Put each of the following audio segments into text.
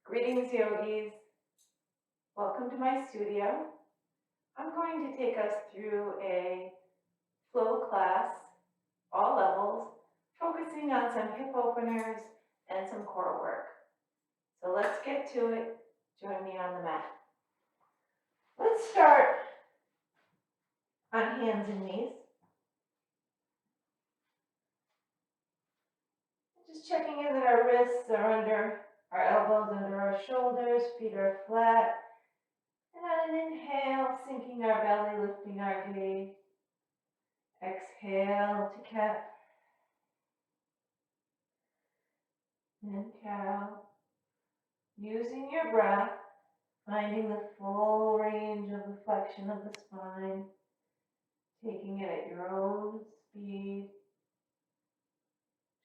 Greetings, yogis. Welcome to my studio. I'm going to take us through a flow class, all levels, focusing on some hip openers and some core work. So let's get to it. Join me on the mat. Let's start on hands and knees. Just checking in that our wrists are under our elbows, under our shoulders, feet are flat. And on an inhale, sinking our belly, lifting our gaze. Exhale to cat and cow. Using your breath, finding the full range of the flexion of the spine, taking it at your own speed,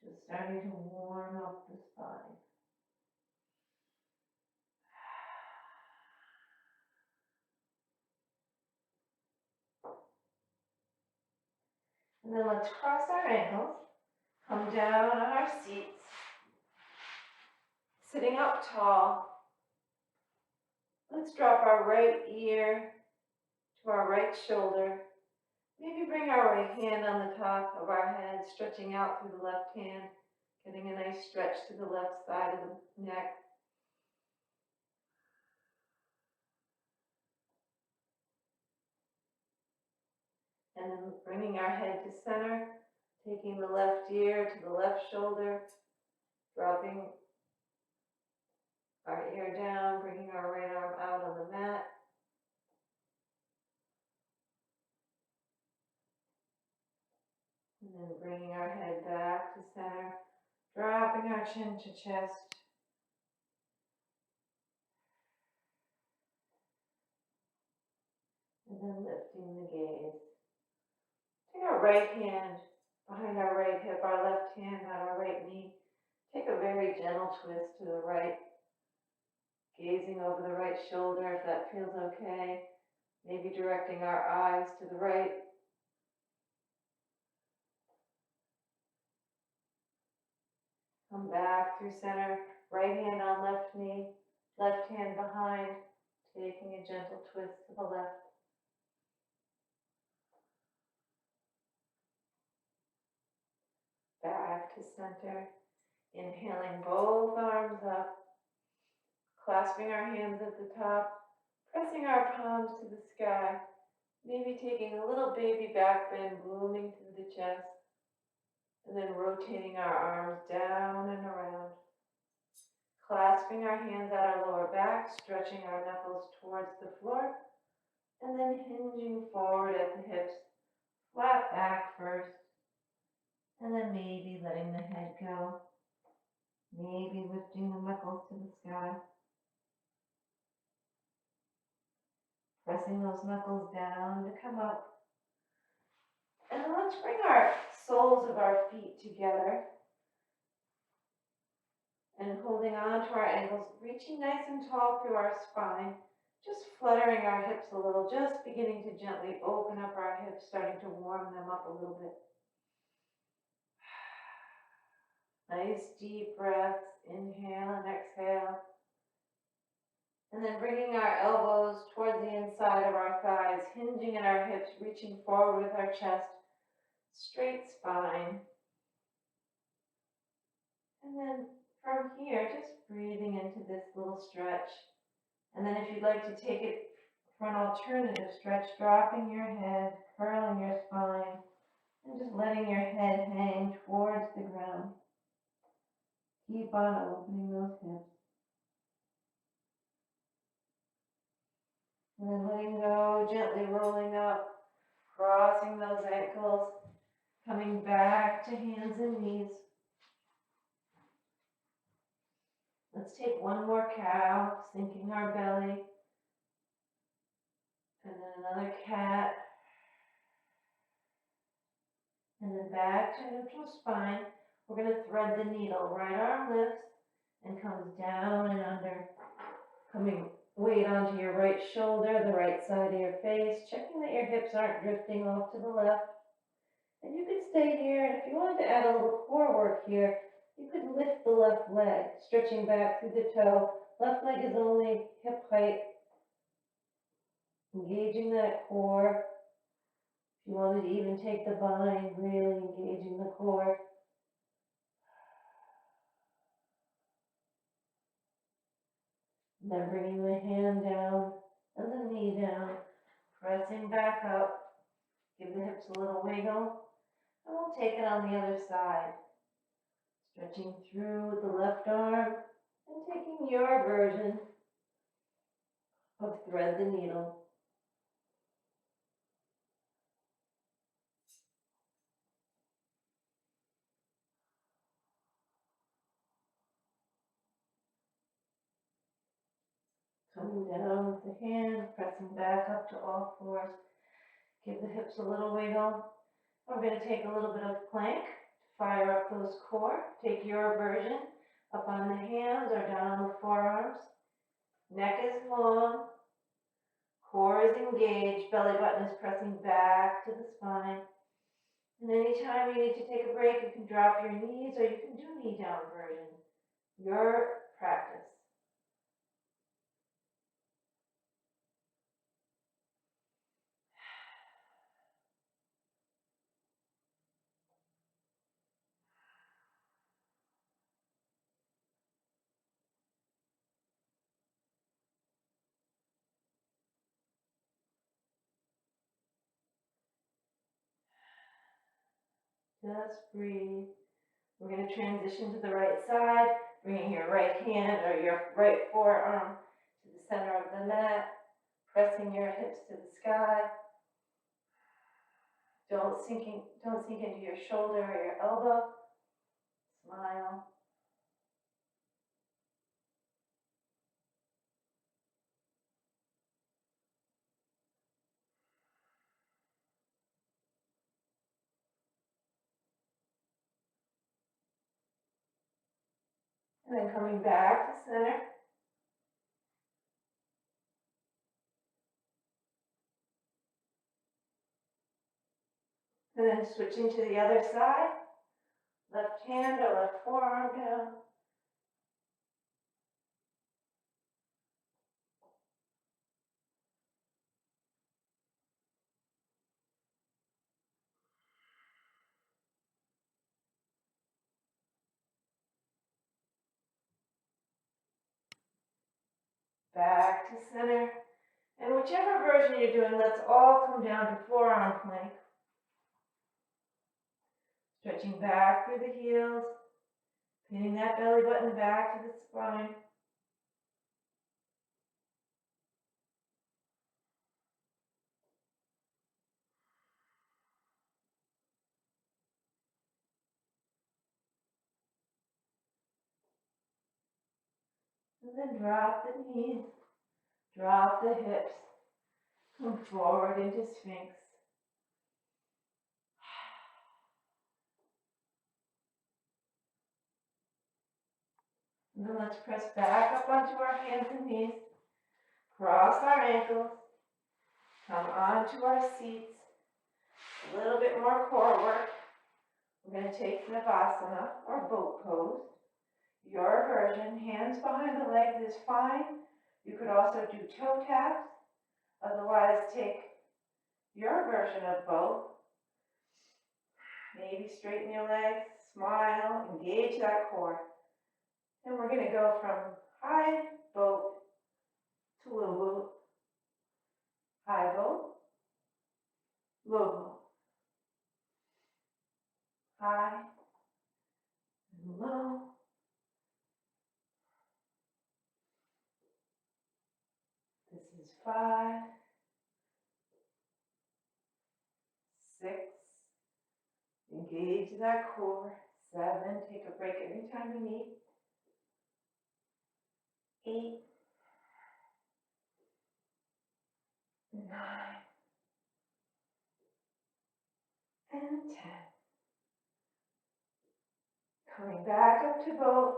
just starting to warm up the spine. And then let's cross our ankles, come down on our seats, sitting up tall. Let's drop our right ear to our right shoulder. Maybe bring our right hand on the top of our head, stretching out through the left hand, getting a nice stretch to the left side of the neck. And then bringing our head to center, taking the left ear to the left shoulder, dropping our ear down, bringing our right arm out on the mat. And then bringing our head back to center, dropping our chin to chest. And then lifting the gaze. Take our right hand behind our right hip, our left hand on our right knee. Take a very gentle twist to the right, gazing over the right shoulder if that feels okay. Maybe directing our eyes to the right. Come back through center, right hand on left knee, left hand behind, taking a gentle twist to the left. Back to center, inhaling both arms up, clasping our hands at the top, pressing our palms to the sky, maybe taking a little baby back bend, blooming through the chest, and then rotating our arms down and around, clasping our hands at our lower back, stretching our knuckles towards the floor, and then hinging forward at the hips, flat back first, and then maybe letting the head go, maybe lifting the knuckles to the sky, pressing those knuckles down to come up. And then let's bring our soles of our feet together and holding on to our ankles, reaching nice and tall through our spine, just fluttering our hips a little, just beginning to gently open up our hips, starting to warm them up a little bit. Nice deep breaths, inhale and exhale. And then bringing our elbows towards the inside of our thighs, hinging in our hips, reaching forward with our chest, straight spine. And then from here, just breathing into this little stretch. And then if you'd like to take it for an alternative stretch, dropping your head, curling your spine, and just letting your head hang towards the ground. Keep on opening those hips. And then letting go, gently rolling up, crossing those ankles, coming back to hands and knees. Let's take one more cow, sinking our belly. And then another cat. And then back to neutral spine. We're going to thread the needle. Right arm lifts and comes down and under. Coming weight onto your right shoulder, the right side of your face, checking that your hips aren't drifting off to the left. And you can stay here, and if you wanted to add a little core work here, You could lift the left leg, stretching back through the toe. Left leg is only hip height. Engaging that core. If you wanted to even take the bind, really engaging the core. And then bringing the hand down and the knee down, pressing back up. Give the hips a little wiggle. And we'll take it on the other side. Stretching through with the left arm and taking your version of thread the needle. Coming down with the hand, pressing back up to all fours. Give the hips a little wiggle. We're going to take a little bit of plank to fire up those core. Take your version up on the hands or down on the forearms. Neck is long. Core is engaged. Belly button is pressing back to the spine. And anytime you need to take a break, you can drop your knees or you can do knee down version. Your practice. Just breathe. We're going to transition to the right side, bringing your right hand or your right forearm to the center of the mat, pressing your hips to the sky. Don't sink into your shoulder or your elbow. Smile. And then coming back to center. And then switching to the other side. Left hand or left forearm down. Back to center. And whichever version you're doing, let's all come down to forearm plank. Stretching back through the heels, pinning that belly button back to the spine. And then drop the knees, drop the hips, come forward into Sphinx. And then let's press back up onto our hands and knees, cross our ankles, come onto our seats, a little bit more core work. We're going to take Savasana or boat pose. Your version, hands behind the legs is fine. You could also do toe taps. Otherwise, take your version of both. Maybe straighten your legs, smile, engage that core. And we're going to go from high boat to low boat. High boat, low boat. High and low. This is 5, 6. Engage that core. 7. Take a break anytime you need. 8, 9, and 10. Coming back up to boat,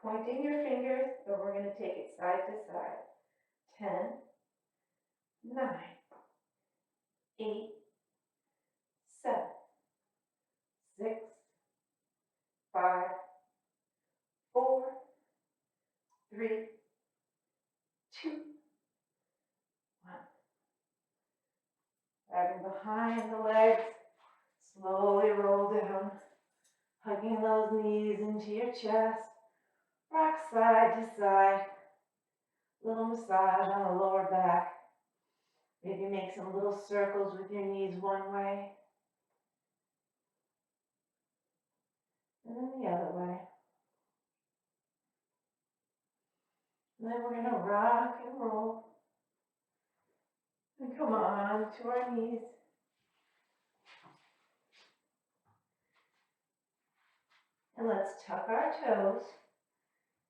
pointing your fingers, but we're going to take it side to side. 10, 9, 8, 7, 6, 5, 3, 2, 1. Grabbing behind the legs, slowly roll down, hugging those knees into your chest. Rock side to side. Little massage on the lower back. Maybe make some little circles with your knees one way. And then the other way. And then we're going to rock and roll. And come on to our knees. And let's tuck our toes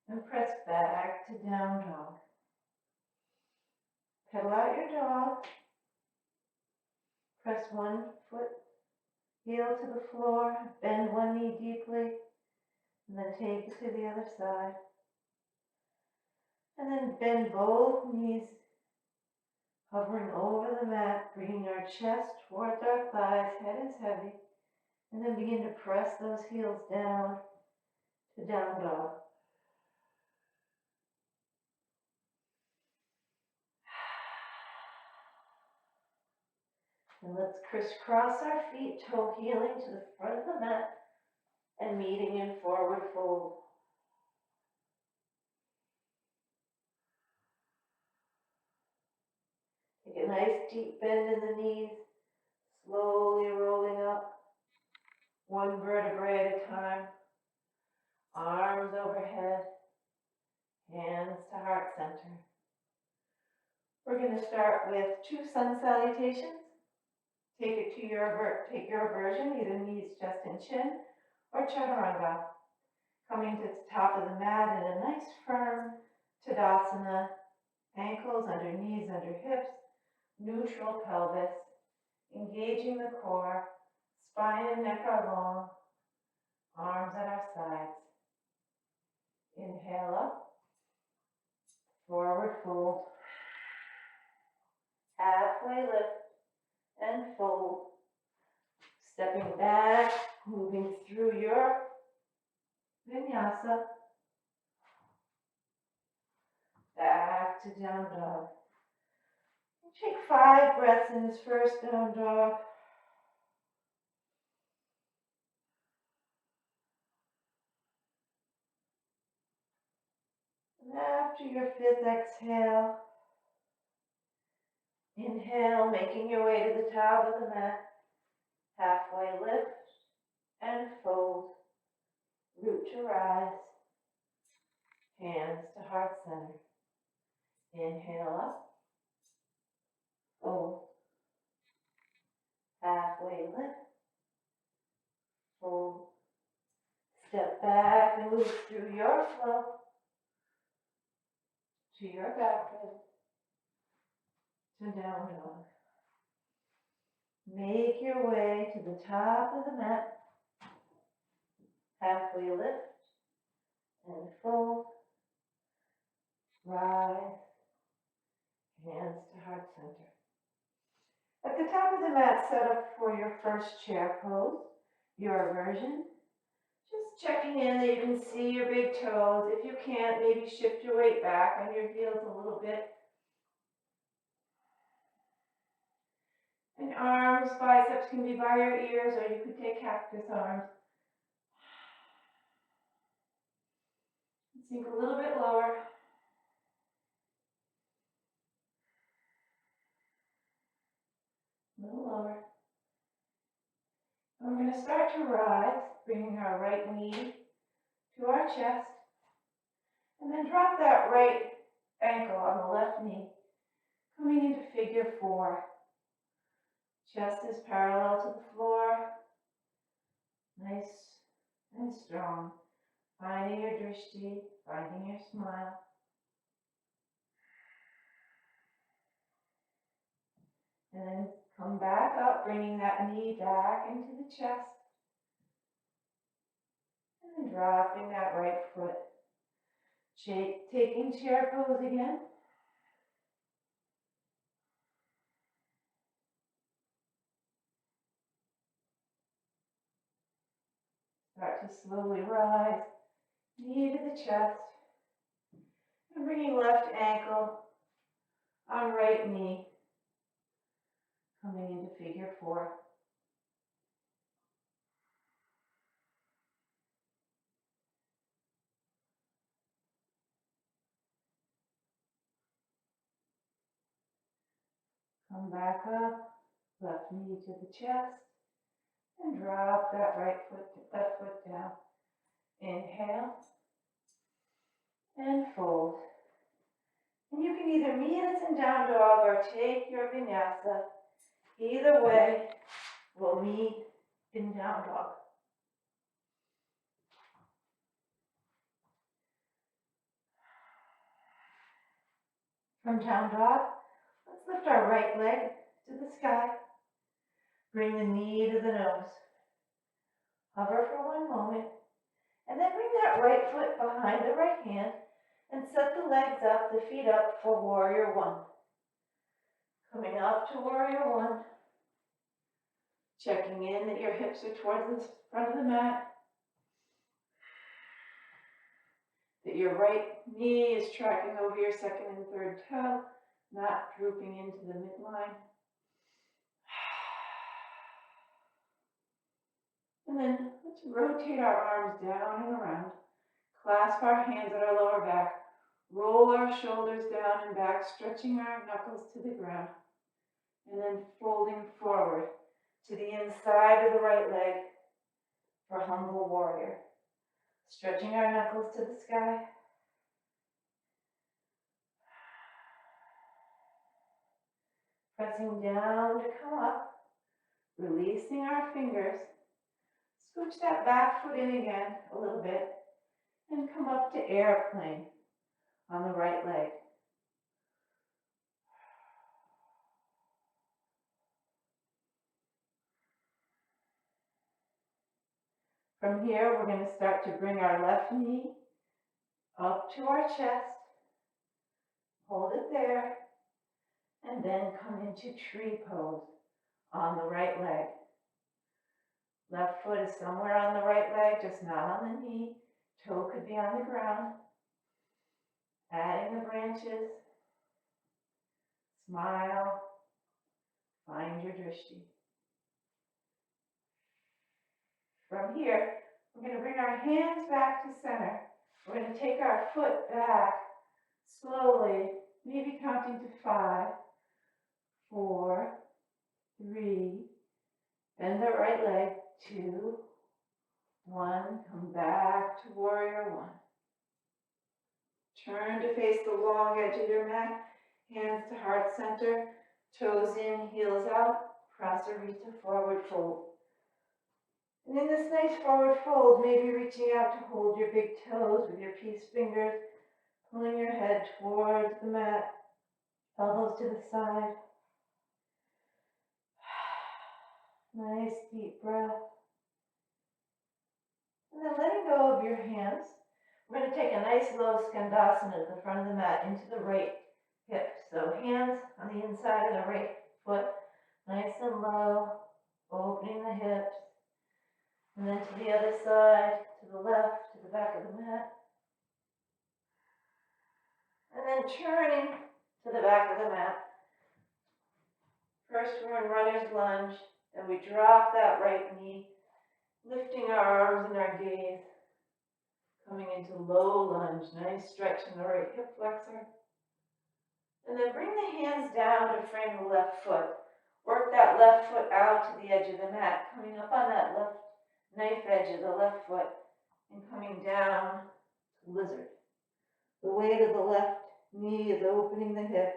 and press back to down dog. Pedal out your dog. Press one foot heel to the floor, bend one knee deeply, and then take it to the other side. And then bend both knees, hovering over the mat, bringing our chest towards our thighs, head is heavy, and then begin to press those heels down to down dog. And let's crisscross our feet, toe heeling to the front of the mat and meeting in forward fold. Take a nice deep bend in the knees, slowly rolling up, one vertebrae at a time. Arms overhead, hands to heart center. We're going to start with 2 sun salutations. Take your version, either knees, chest, and chin, or chaturanga. Coming to the top of the mat in a nice firm Tadasana, ankles under knees, under hips, neutral pelvis, engaging the core, spine and neck are long, arms at our sides. Inhale up, forward fold, halfway lift and fold, stepping back, moving through your vinyasa, back to down dog. Take 5 breaths in this first down dog. And after your 5th exhale, inhale, making your way to the top of the mat, halfway lift and fold, root to rise, hands to heart center. Inhale up, fold, halfway lift, fold, step back and move through your flow to your back bend, to down dog. Make your way to the top of the mat, halfway lift and fold, rise, hands to heart center. At the top of the mat, set up for your first chair pose, your version. Just checking in that you can see your big toes. If you can't, maybe shift your weight back on your heels a little bit. And arms, biceps can be by your ears, or you could take cactus arms. Sink a little bit lower. A little lower. And we're going to start to rise, bringing our right knee to our chest. And then drop that right ankle on the left knee, coming into figure 4. Chest is parallel to the floor. Nice and strong. Finding your drishti, finding your smile. And then come back up, bringing that knee back into the chest. And then dropping that right foot. Taking chair pose again. Start to slowly rise, knee to the chest. And bringing left ankle on right knee, coming into figure 4. Come back up, left knee to the chest, and drop that left foot down. Inhale, and fold. And you can either meet us in down dog or take your vinyasa. Either way, we'll meet in down dog. From down dog, let's lift our right leg to the sky. Bring the knee to the nose. Hover for one moment, and then bring that right foot behind the right hand and set the legs up, the feet up for warrior 1. Coming up to warrior 1. Checking in that your hips are towards the front of the mat. That your right knee is tracking over your second and third toe, not drooping into the midline. And then let's rotate our arms down and around. Clasp our hands at our lower back. Roll our shoulders down and back, stretching our knuckles to the ground. And then folding forward to the inside of the right leg for humble warrior. Stretching our knuckles to the sky. Pressing down to come up. Releasing our fingers. Scooch that back foot in again a little bit. And come up to airplane on the right leg. From here, we're going to start to bring our left knee up to our chest. Hold it there. And then come into tree pose on the right leg. Left foot is somewhere on the right leg, just not on the knee. Toe could be on the ground. Adding the branches. Smile. Find your drishti. From here, we're going to bring our hands back to center. We're going to take our foot back slowly, maybe counting to 5, 4, 3, bend the right leg, 2, 1, come back to warrior 1. Turn to face the long edge of your mat, hands to heart center, toes in, heels out, prasarita, forward fold. And in this nice forward fold, maybe reaching out to hold your big toes with your peace fingers, pulling your head towards the mat, elbows to the side. Nice deep breath. And then letting go of your hands, we're going to take a nice low skandasana at the front of the mat into the right hip. So hands on the inside of the right foot, nice and low, opening the hips. And then to the other side, to the left, to the back of the mat. And then turning to the back of the mat. First we're in runner's lunge, then we drop that right knee, lifting our arms and our gaze, coming into low lunge, nice stretch in the right hip flexor. And then bring the hands down to frame the left foot. Work that left foot out to the edge of the mat, coming up on that left knife edge of the left foot and coming down to lizard. The weight of the left knee is opening the hip.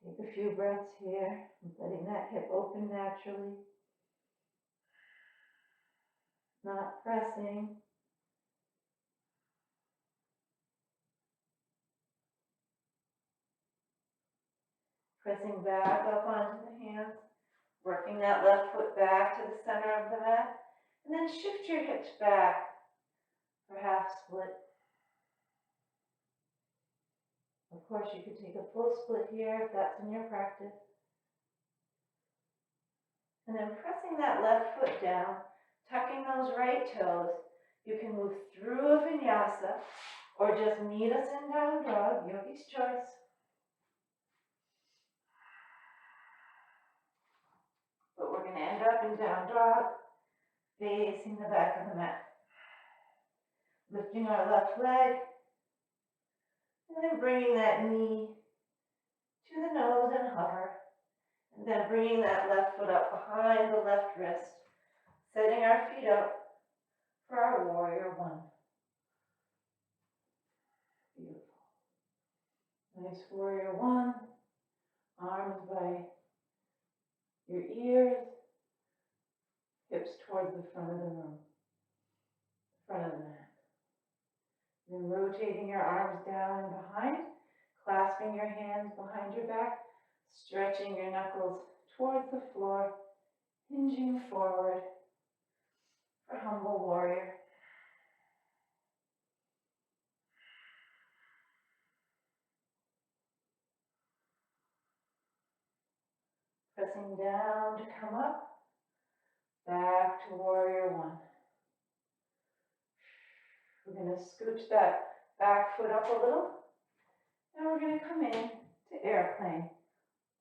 Take a few breaths here, letting that hip open naturally. Not pressing. Pressing back up onto the hands. Working that left foot back to the center of the mat, and then shift your hips back for half split. Of course, you could take a full split here if that's in your practice. And then pressing that left foot down, tucking those right toes, you can move through a vinyasa, or just meet us in down dog, yogi's choice. But we're going to end up in down dog, facing the back of the mat. Lifting our left leg, and then bringing that knee to the nose and hover. And then bringing that left foot up behind the left wrist, setting our feet up for our warrior one. Beautiful. Nice warrior one. Arms by your ears, hips towards the front of the room, front of the mat. Then rotating your arms down and behind, clasping your hands behind your back, stretching your knuckles towards the floor, hinging forward for humble warrior. Pressing down to come up, back to warrior one. We're going to scooch that back foot up a little, and we're going to come in to airplane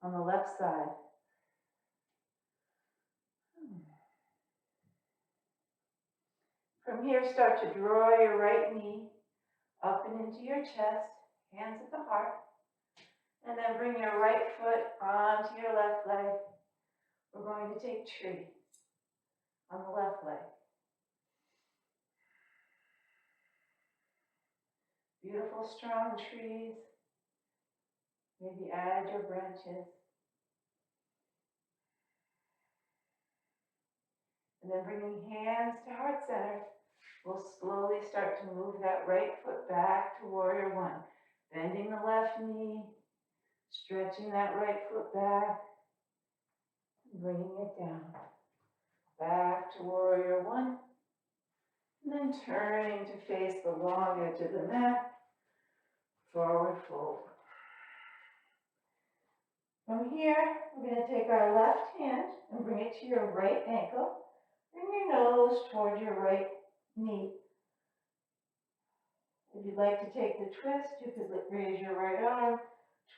on the left side. From here, start to draw your right knee up and into your chest, hands at the heart, and then bring your right foot onto your left leg. We're going to take tree on the left leg. Beautiful, strong trees. Maybe add your branches. And then bringing hands to heart center, we'll slowly start to move that right foot back to warrior one. Bending the left knee, stretching that right foot back, bringing it down. Back to warrior one. And then turning to face the long edge of the mat, forward fold. From here, we're going to take our left hand and bring it to your right ankle. Bring your nose toward your right knee. If you'd like to take the twist, you could raise your right arm,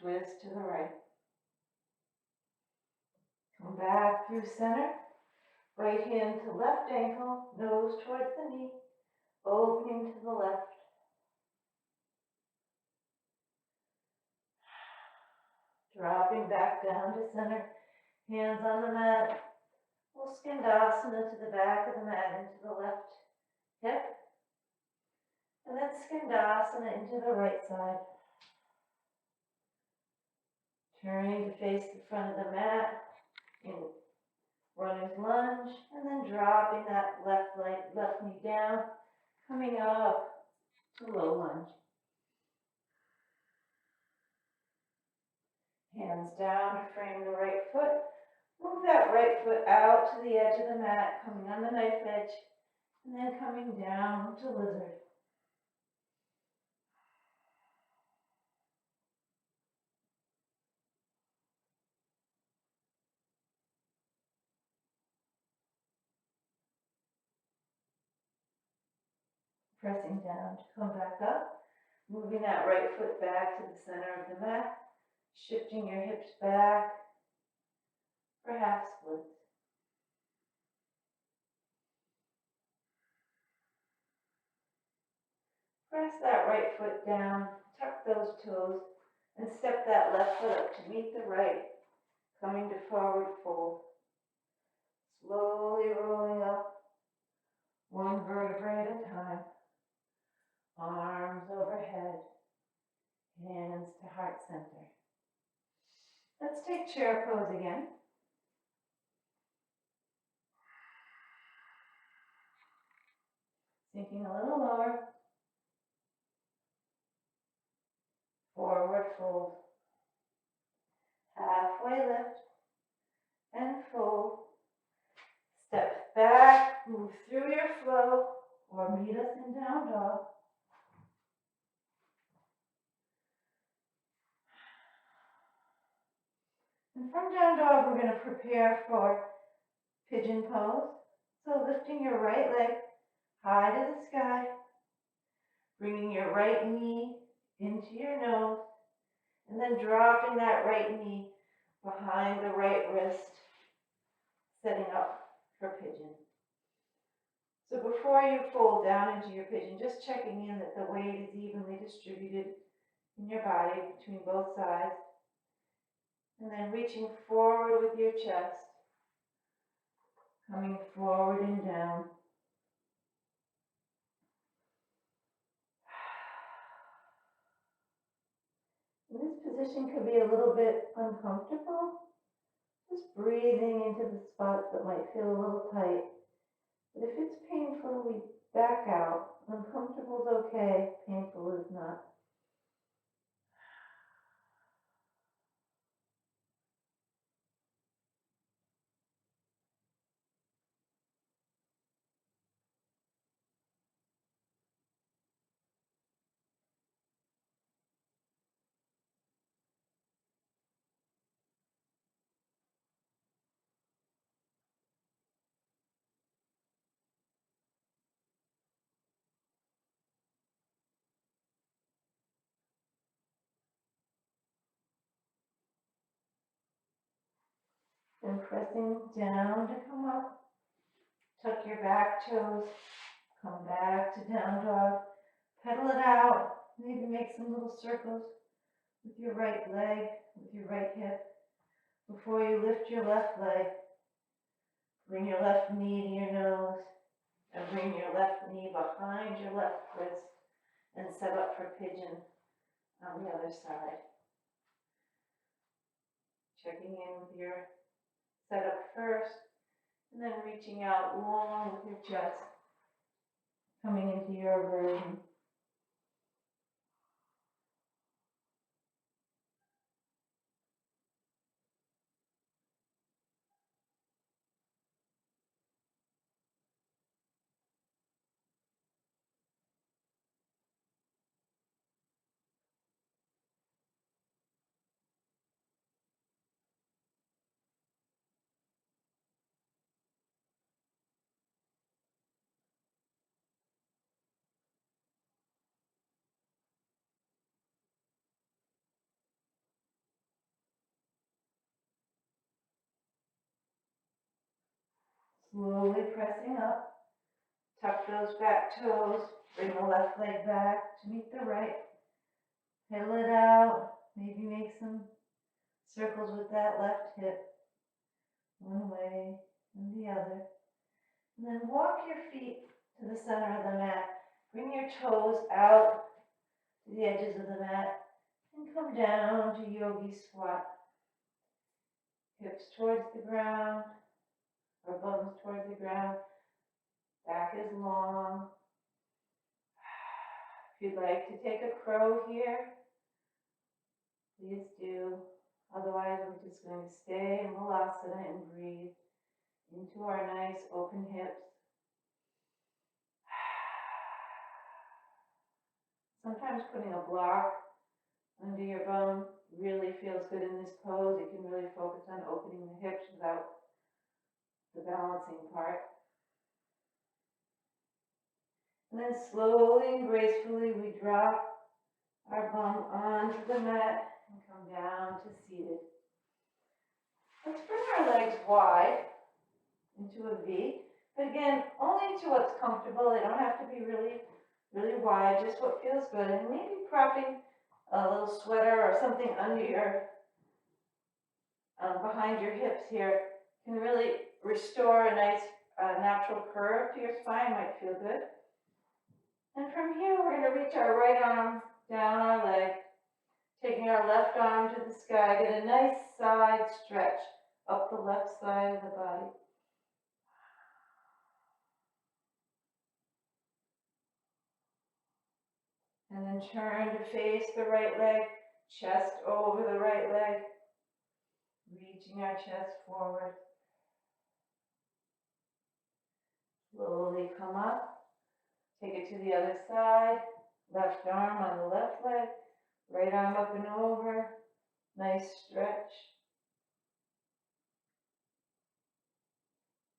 twist to the right. Come back through center. Right hand to left ankle, nose towards the knee, opening to the left. Dropping back down to center, hands on the mat. We'll skandasana to the back of the mat into the left hip. And then skandasana into the right side. Turning to face the front of the mat in runner's lunge, and then dropping that left knee down, coming up to low lunge. Hands down to frame the right foot. Move that right foot out to the edge of the mat, coming on the knife edge, and then coming down to lizard. Pressing down to come back up, moving that right foot back to the center of the mat, shifting your hips back for half splits. Press that right foot down, tuck those toes, and step that left foot up to meet the right, coming to forward fold. Slowly rolling up, one vertebrae at a time. Arms overhead, hands to heart center. Let's take chair pose again. Sinking a little lower. Forward fold. Halfway lift and fold. Step back, move through your flow, or meet us in down dog. And from down dog, we're going to prepare for pigeon pose. So lifting your right leg high to the sky, Bringing your right knee into your nose, and then dropping that right knee behind the right wrist, setting up for pigeon. So before you fold down into your pigeon, just checking in that the weight is evenly distributed in your body between both sides. And then reaching forward with your chest, coming forward and down. This position could be a little bit uncomfortable. Just breathing into the spots that might feel a little tight. But if it's painful, we back out. Uncomfortable is okay, painful is not. And pressing down to come up. Tuck your back toes. Come back to down dog. Pedal it out. Maybe make some little circles with your right leg, with your right hip. Before you lift your left leg, bring your left knee to your nose and bring your left knee behind your left wrist and set up for pigeon on the other side. Checking in with your setup first and then reaching out long with your chest, coming into your version. Slowly pressing up. Tuck those back toes. Bring the left leg back to meet the right. Pedal it out. Maybe make some circles with that left hip. One way and the other. And then walk your feet to the center of the mat. Bring your toes out to the edges of the mat and come down to Yogi squat. Hips towards the ground or bums towards the ground. Back is long. If you'd like to take a crow here, please do. Otherwise, we're just going to stay in Malasana and breathe into our nice open hips. Sometimes putting a block under your bum really feels good in this pose. You can really focus on opening the hips without the balancing part. And then slowly and gracefully we drop our bum onto the mat and come down to seated. Let's bring our legs wide into a V. But again, only to what's comfortable. They don't have to be really wide, just what feels good. And maybe propping a little sweater or something under your, behind your hips here can really restore a nice natural curve to your spine, might feel good. And from here, we're going to reach our right arm down our leg, taking our left arm to the sky, get a nice side stretch up the left side of the body. And then turn to face the right leg, chest over the right leg, reaching our chest forward. Slowly come up, take it to the other side, left arm on the left leg, right arm up and over, nice stretch.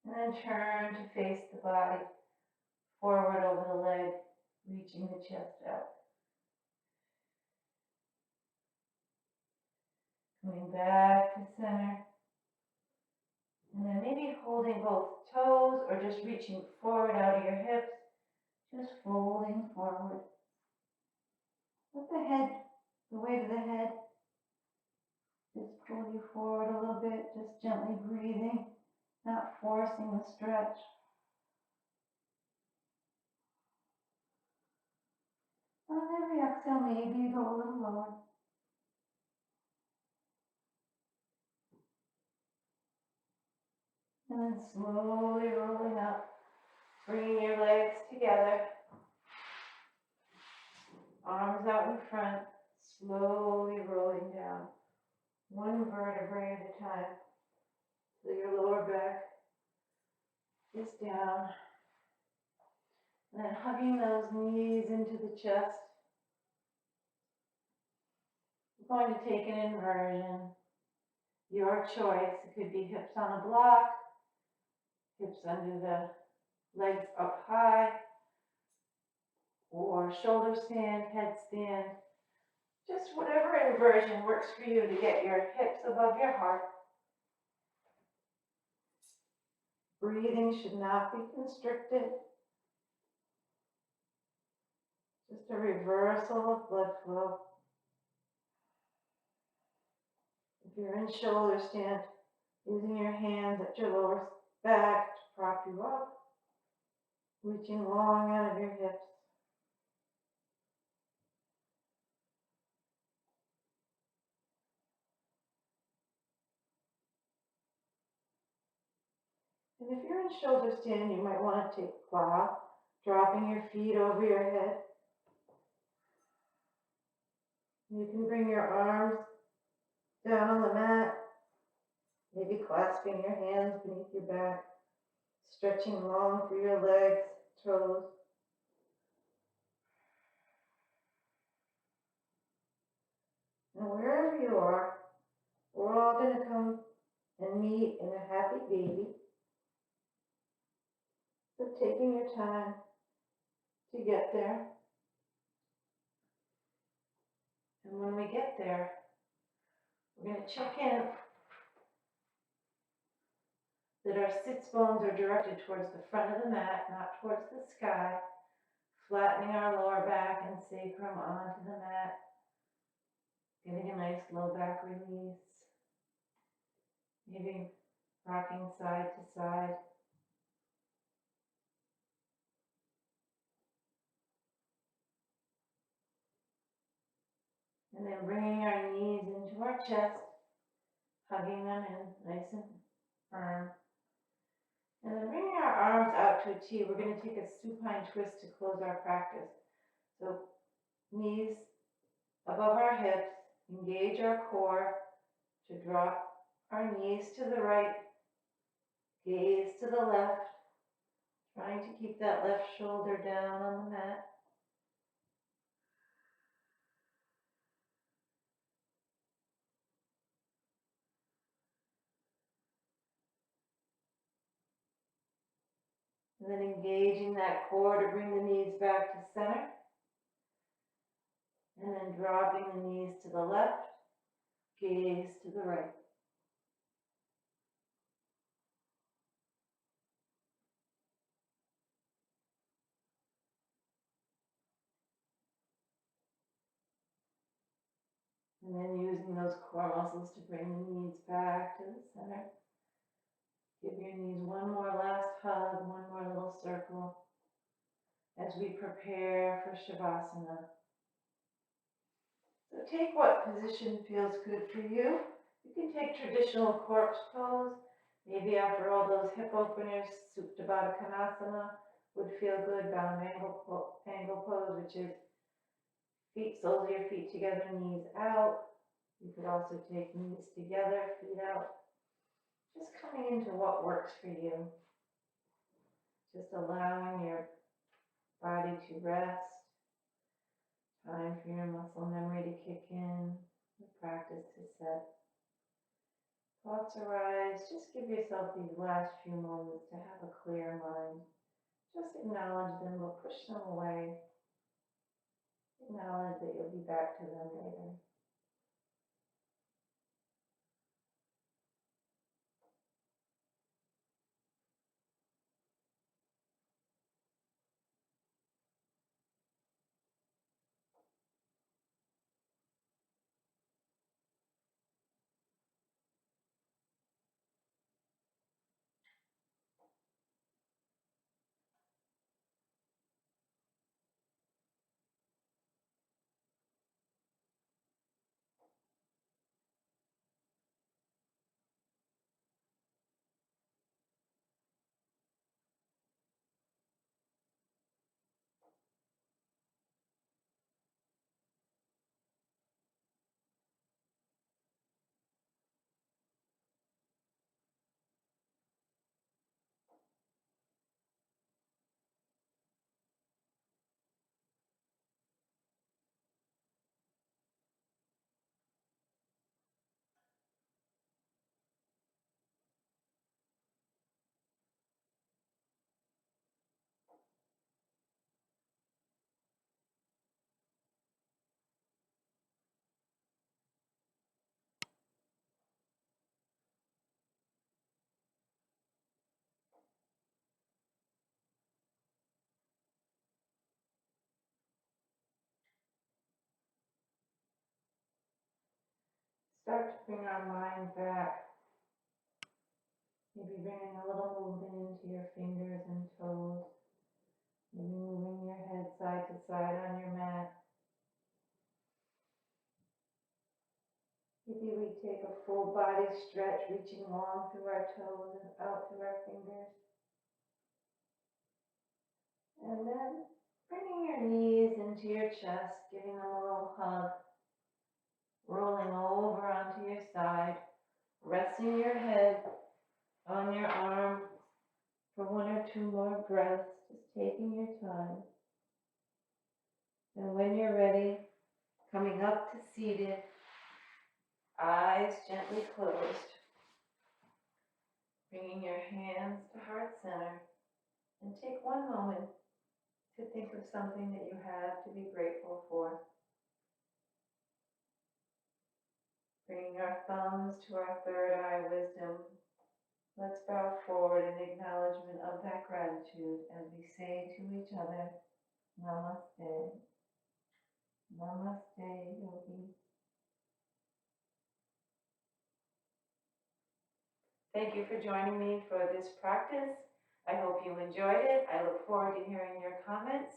And then turn to face the body, forward over the leg, reaching the chest out. Coming back to center. And then maybe holding both toes or just reaching forward out of your hips. Just folding forward. Let the head, the weight of the head, just pull you forward a little bit, just gently breathing, not forcing the stretch. On every exhale, maybe you go a little lower. And then slowly rolling up, bringing your legs together. Arms out in front, slowly rolling down, one vertebrae at a time. So your lower back is down. And then hugging those knees into the chest. We're going to take an inversion. Your choice. It could be hips on a block, hips under the legs up high, or shoulder stand, head stand. Just whatever inversion works for you to get your hips above your heart. Breathing should not be constricted. Just a reversal of blood flow. If you're in shoulder stand, using your hands at your lower back to prop you up, reaching long out of your hips. And if you're in shoulder stand, you might want to take plow, dropping your feet over your head. You can bring your arms down on the mat, maybe clasping your hands beneath your back, stretching long through your legs, toes. And wherever you are, we're all going to come and meet in a happy baby. So taking your time to get there. And when we get there, we're going to check in that our sits bones are directed towards the front of the mat, not towards the sky, flattening our lower back and sacrum onto the mat, getting a nice low back release, maybe rocking side to side. And then bringing our knees into our chest, hugging them in nice and firm. And then bringing our arms out to a T, we're going to take a supine twist to close our practice. So knees above our hips, engage our core to drop our knees to the right, gaze to the left, trying to keep that left shoulder down on the mat. And then engaging that core to bring the knees back to center. And then dropping the knees to the left, gaze to the right. And then using those core muscles to bring the knees back to the center. Give your knees one more last hug, one more little circle as we prepare for Shavasana. So take what position feels good for you. You can take traditional corpse pose. Maybe after all those hip openers, Supta Baddha Konasana would feel good. Bound angle pose, which is feet, soles of your feet together, knees out. You could also take knees together, feet out. Just coming into what works for you. Just allowing your body to rest. Time for your muscle memory to kick in. The practice to set. Thoughts arise. Just give yourself these last few moments to have a clear mind. Just acknowledge them, but push them away. Acknowledge that you'll be back to them later. Start to bring our mind back. Maybe bringing a little movement into your fingers and toes. Maybe moving your head side to side on your mat. Maybe we take a full body stretch, reaching long through our toes and out through our fingers. And then bringing your knees into your chest, giving them a little hug. Rolling over onto your side, resting your head on your arm for 1 or 2 more breaths, just taking your time. And when you're ready, coming up to seated, eyes gently closed, bringing your hands to heart center, and take 1 moment to think of something that you have to be grateful for. Bringing our thumbs to our third eye wisdom, let's bow forward in acknowledgement of that gratitude as we say to each other, Namaste. Namaste, Yogi. Thank you for joining me for this practice. I hope you enjoyed it. I look forward to hearing your comments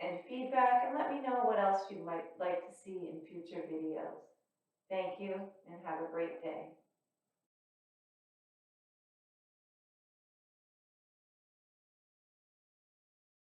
and feedback, and let me know what else you might like to see in future videos. Thank you, and have a great day.